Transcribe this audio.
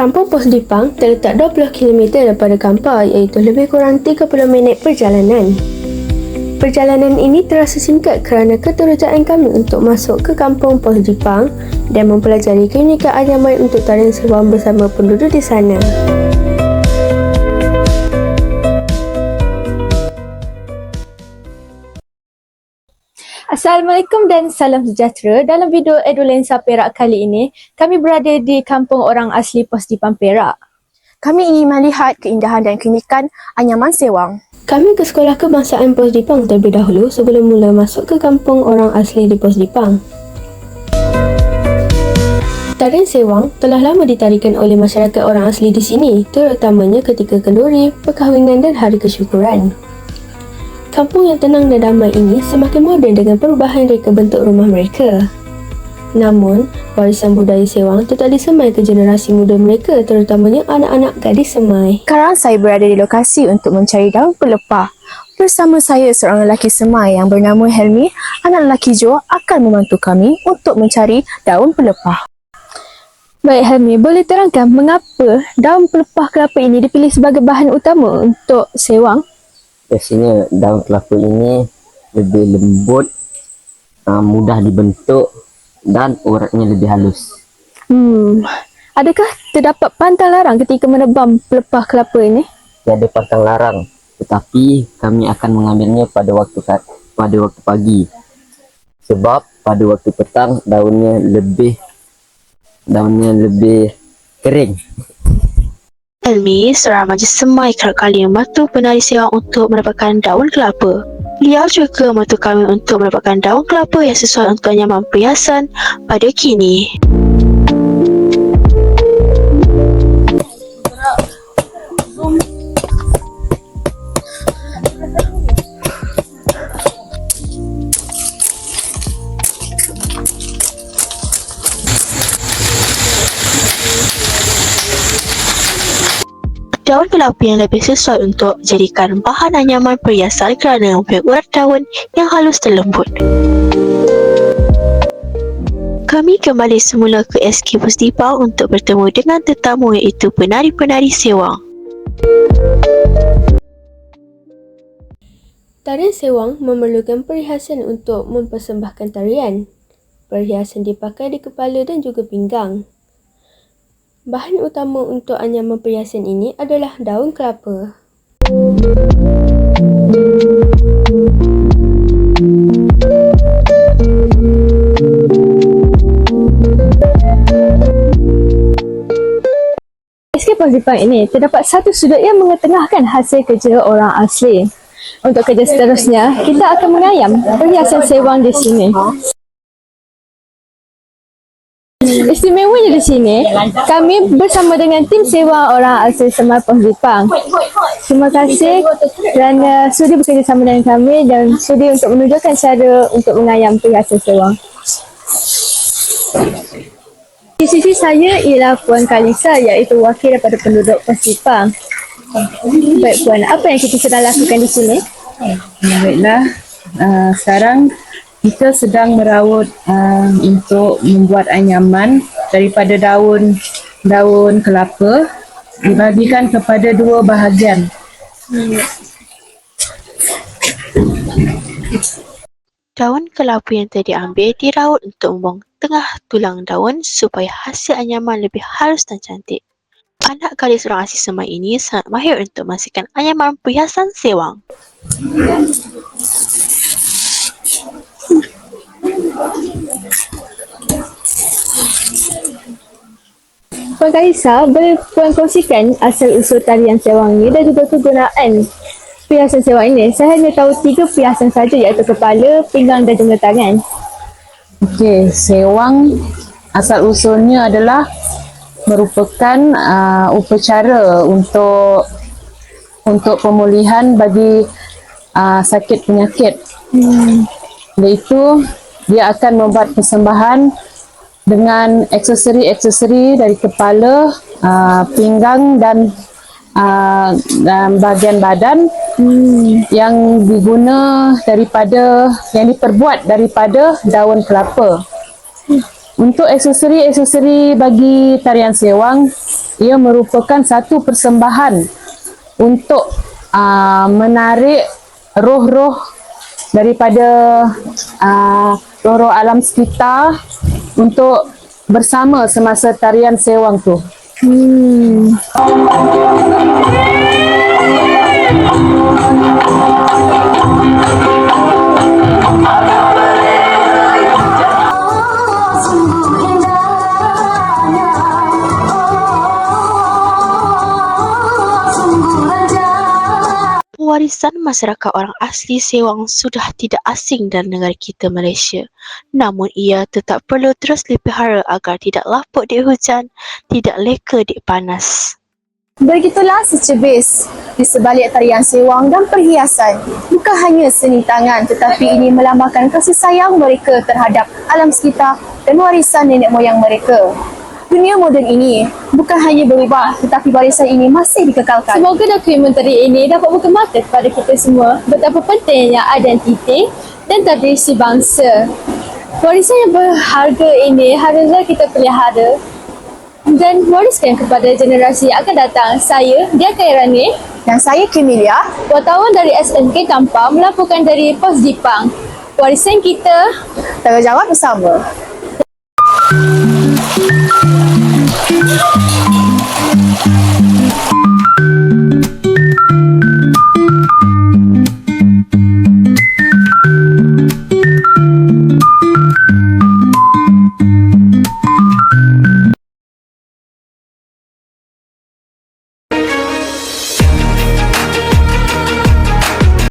Kampung Pos Dipang terletak 20 km daripada Kampar, iaitu lebih kurang 30 minit perjalanan. Perjalanan ini terasa singkat kerana keterujaan kami untuk masuk ke Kampung Pos Dipang dan mempelajari keunikan anyaman untuk tarian sewang bersama penduduk di sana. Assalamualaikum dan salam sejahtera. Dalam video Edulensa Perak kali ini, kami berada di kampung orang asli Pos Dipang Perak. Kami ingin melihat keindahan dan keunikan anyaman sewang. Kami ke sekolah kebangsaan Pos Dipang terlebih dahulu sebelum mula masuk ke kampung orang asli di Pos Dipang. Tarian sewang telah lama ditarikan oleh masyarakat orang asli di sini, terutamanya ketika kenduri, perkahwinan dan hari kesyukuran. Kampung yang tenang dan damai ini semakin moden dengan perubahan reka bentuk rumah mereka. Namun, warisan budaya sewang tetap disemai ke generasi muda mereka, terutamanya anak-anak gadis semai. Sekarang saya berada di lokasi untuk mencari daun pelepah. Bersama saya seorang lelaki semai yang bernama Helmi, anak lelaki Jo akan membantu kami untuk mencari daun pelepah. Baik Helmi, boleh terangkan mengapa daun pelepah kelapa ini dipilih sebagai bahan utama untuk sewang? Biasanya daun kelapa ini lebih lembut, mudah dibentuk dan uratnya lebih halus. Adakah terdapat pantang larang ketika menebang pelepah kelapa ini? Tiada pantang larang, tetapi kami akan mengambilnya pada waktu pagi. Sebab pada waktu petang daunnya lebih kering. Helmi, seorang remaja semai kerap kali membantu penari sewang untuk mendapatkan daun kelapa. Beliau juga membantu kami untuk mendapatkan daun kelapa yang sesuai untuk anyaman perhiasan pada kini. Daun kelapa yang lebih sesuai untuk jadikan bahan anyaman perhiasan kerana mempunyai urat daun yang halus dan lembut. Kami kembali semula ke SK Pos Dipang untuk bertemu dengan tetamu iaitu penari-penari sewang. Tarian sewang memerlukan perhiasan untuk mempersembahkan tarian. Perhiasan dipakai di kepala dan juga pinggang. Bahan utama untuk anyaman perhiasan ini adalah daun kelapa. SK Pos Dipang ini terdapat satu sudut yang mengetengahkan hasil kerja orang asli. Untuk kerja seterusnya, kita akan mengayam perhiasan sewang di sini. Istimewanya di sini, kami bersama dengan tim sewang orang asli Semai Pos Dipang. Terima kasih kerana sudi bekerjasama dengan kami dan sudi untuk menunjukkan cara untuk mengayam perhiasan sewang. Di sisi saya ialah Puan Kalisa, iaitu wakil daripada penduduk Pos Dipang. Baik Puan, apa yang kita sedang lakukan di sini? Baiklah, sekarang kita sedang merawat untuk membuat anyaman daripada daun kelapa, dibagikan kepada dua bahagian. Daun kelapa yang telah diambil diraut untuk membuang tengah tulang daun supaya hasil anyaman lebih halus dan cantik. Anak gadis orang asli Semai ini sangat mahir untuk menghasilkan anyaman perhiasan sewang. Puan Kalisa, boleh Puan kongsikan asal-usul tarian sewang ini dan juga kegunaan perhiasan sewang ini? Saya hanya tahu 3 perhiasan saja, iaitu kepala, pinggang dan juga tangan. Okey, sewang asal-usulnya adalah merupakan upacara untuk pemulihan bagi sakit penyakit. Iaitu dia akan membuat persembahan dengan aksesori dari kepala, pinggang dan bahagian badan yang diperbuat daripada daun kelapa. Untuk aksesori bagi tarian sewang, ia merupakan satu persembahan untuk menarik roh-roh daripada roh-roh alam sekitar untuk bersama semasa tarian sewang tu. Warisan masyarakat orang asli Sewang sudah tidak asing dalam negara kita Malaysia. Namun ia tetap perlu terus dipelihara agar tidak lapuk di hujan, tidak leka di panas. Begitulah secebis di sebalik tarian sewang dan perhiasan. Bukan hanya seni tangan tetapi ini melambangkan kasih sayang mereka terhadap alam sekitar dan warisan nenek moyang mereka. Dunia moden ini bukan hanya berubah tetapi warisan ini masih dikekalkan. Semoga dokumentari ini dapat buka mata kepada kita semua betapa pentingnya identiti dan tradisi bangsa. Warisan yang berharga ini haruslah kita pelihara dan wariskan kepada generasi yang akan datang. Saya, Dia Kairani, Dan saya Kemilia. wartawan dari SMK Kampar melaporkan dari Pos Jipang. Warisan kita, Tanggungjawab bersama.